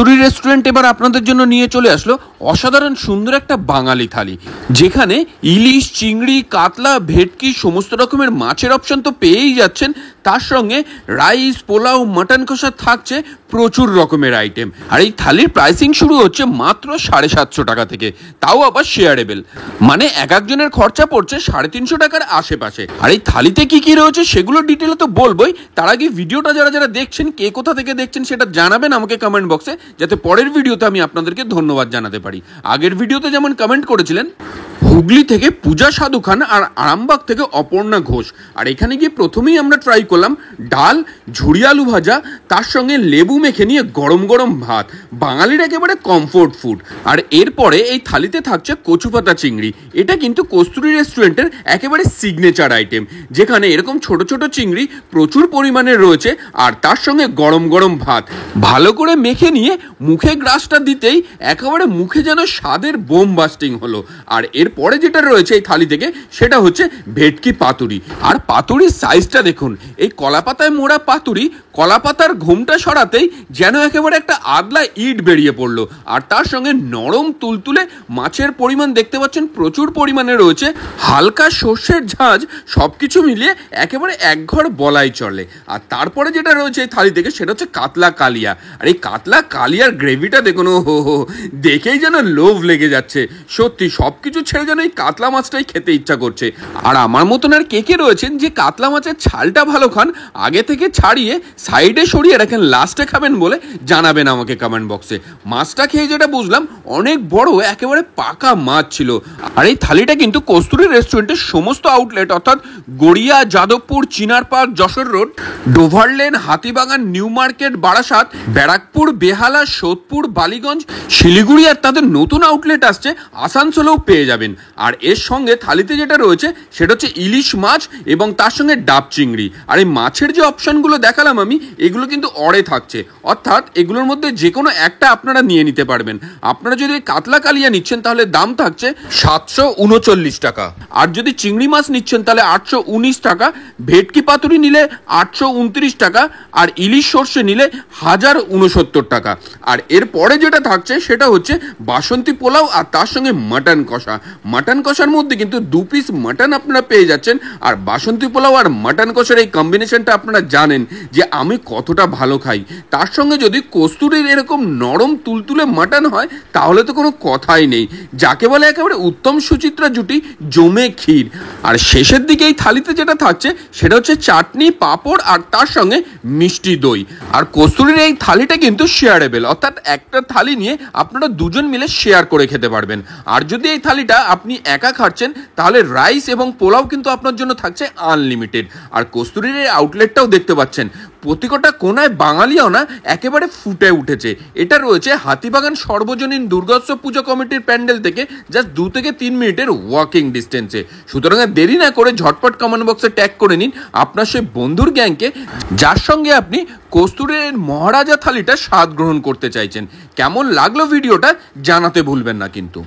কস্তুরী restaurant এবার আপনাদের জন্য নিয়ে চলে আসলো অসাধারণ সুন্দর একটা বাঙালি থালি, যেখানে ইলিশ, চিংড়ি, কাতলা, ভেটকি সমস্ত রকমের মাছের অপশন তো পেয়েই যাচ্ছেন, তার সঙ্গে রাইস, পোলাও, মাটন কষা থাকছে প্রচুর রকমের আইটেম। আর এই থালির প্রাইসিং শুরু হচ্ছে মাত্র 750 টাকা থেকে, তাও আবার শেয়ারেবল, মানে এক একজনের খরচা পড়ছে 350 টাকার আশেপাশে। আর এই থালিতে কি কি রয়েছে সেগুলো ডিটেলে তো বলবোই, তার আগে ভিডিওটা যারা যারা দেখছেন, কে কোথা থেকে দেখছেন সেটা জানাবেন আমাকে কমেন্ট বক্সে, যাতে পরের ভিডিওতে আমি আপনাদেরকে ধন্যবাদ জানাতে পারি। আগের ভিডিওতে যেমন কমেন্ট করেছিলেন হুগলি থেকে পূজা সাধু খান আর আরামবাগ থেকে অপর্ণা ঘোষ। আর এখানে গিয়ে প্রথমেই আমরা ট্রাই করলাম ডাল, ঝুড়ি আলু ভাজা, তার সঙ্গে লেবু মেখে নিয়ে গরম গরম ভাত, বাঙালির একেবারে কমফোর্ট ফুড। আর এরপরে এই থালিতে থাকছে কচুপাতা চিংড়ি। এটা কিন্তু কস্তুরী রেস্টুরেন্টের একেবারে সিগনেচার আইটেম, যেখানে এরকম ছোট ছোট চিংড়ি প্রচুর পরিমাণে রয়েছে, আর তার সঙ্গে গরম গরম ভাত ভালো করে মেখে নিয়ে মুখে গ্রাসটা দিতেই একেবারে মুখে যেন স্বাদের বোম বাস্টিং হলো। আর এরপরে যেটা রয়েছে এই থালি থেকে সেটা হচ্ছে ভেটকি পাতুরি। আর পাতুরির সাইজটা দেখুন, এই কলাপাতায় মোড়া পাতুরি কলাপাতার ঘুমটা সরাতেই যেন একেবারে একটা আদলা ইট বেরিয়ে পড়লো। আর তার সঙ্গে নরম তুলতুলে মাছের পরিমাণ দেখতে পাচ্ছেন প্রচুর পরিমাণে রয়েছে, হালকা সর্ষের ঝাঁঝ, সবকিছু মিলিয়ে একেবারে একঘর বলাই চলে। আর তারপরে যেটা রয়েছে এই থালি থেকে সেটা হচ্ছে কাতলা কালিয়া। আর এই কাতলা কালিয়ার গ্রেভিটা দেখুন, ও দেখেই যেন লোভ লেগে যাচ্ছে। সত্যি সবকিছু ছেড়ে যেন এই কাতলা মাছটাই খেতে ইচ্ছা করছে। আর আমার মতন আর কে কে রয়েছেন যে কাতলা মাছের ছালটা ভালো খান, আগে থেকে ছাড়িয়ে সাইডে সরিয়ে রাখেন, লাস্টে খাবেন বলে জানাবেন আমাকে কমেন্ট বক্সে। মাছটা খেয়ে যেটা বুঝলাম অনেক বড় একেবারে পাকা মাছ ছিল। আর এই থালিটা কিন্তু কস্তুরী রেস্টুরেন্টের সমস্ত আউটলেট অর্থাৎ Garia, Jadavpur, Chinar Park, Jessore Road, Dover Lane, Hatibagan, New Market, Barasat, Barrackpore, Behala, Sodepur, Ballygunge, Siliguri, আর তাদের নতুন আউটলেট আসছে আসানসোলেও পেয়ে যাবেন। আর এর সঙ্গে থালিতে যেটা রয়েছে সেটা হচ্ছে ইলিশ মাছ এবং তার সঙ্গে ডাব চিংড়ি। আর এই মাছের যে অপশনগুলো দেখালাম আমি, এগুলো কিন্তু অড়ে থাকছে, অর্থাৎ এগুলোর মধ্যে যে কোনো একটা আপনারা নিয়ে নিতে পারবেন। আপনারা যদি কাতলা কালিয়া নিচ্ছেন তাহলে দাম থাকছে 739 টাকা, আর যদি চিংড়ি মাছ নিচ্ছেন তাহলে 819 টাকা, ভেটকি পাতুরি নিলে 829 টাকা, আর ইলিশ সর্ষে নিলে 1069 টাকা। আর এরপরে যেটা থাকছে সেটা হচ্ছে বাসন্তী পোলাও আর তার সঙ্গে মাটন কষা। মাটন কষার মধ্যে কিন্তু 2 পিস মাটন আপনারা পেয়ে যাচ্ছেন। আর বাসন্তী পোলাও আর মাটন কষার এই কম্বিনেশনটা আপনারা জানেন যে আমি কতটা ভালো খাই। তার সঙ্গে যদি কস্তুরীর এরকম নরম তুলতুলে মাটন হয় তাহলে তো কোনো কথাই নেই, যাকে বলে একেবারে উত্তম সুচিত্রা জুটি, জমে ক্ষীর। আর শেষের দিকে এই থালিতে যেটা থাকছে সেটা হচ্ছে চাটনি, পাঁপড় আর তার সঙ্গে মিষ্টি দই। আর কস্তুরীর এই থালিটা কিন্তু শেয়ারেবল, অর্থাৎ একটা থালি নিয়ে আপনারা দুজন মিলে শেয়ার করে খেতে পারবেন। আর যদি এই থালিটা আপনি একা খাচ্ছেন তাহলে রাইস এবং পোলাও কিন্তু আপনার জন্য থাকছে আনলিমিটেড। আর কস্তুরীর এই আউটলেটটাও দেখতে পাচ্ছেন প্রতিকটা কোনায় বাঙালিয়ানা একেবারে ফুটে উঠেছে। এটা রয়েছে হাতিবাগান সর্বজনীন দুর্গোৎসব পুজো কমিটির প্যান্ডেল থেকে জাস্ট 2 থেকে 3 মিনিটের ওয়াকিং ডিস্টেন্সে। সুতরাং দেরি না করে ঝটপট কমেন্ট বক্সে ট্যাগ করে নিন আপনার সেই বন্ধুর গ্যাংকে, যার সঙ্গে আপনি কস্তুরীর মহারাজা থালিটা স্বাদ গ্রহণ করতে চাইছেন। কেমন লাগলো ভিডিওটা জানাতে ভুলবেন না কিন্তু।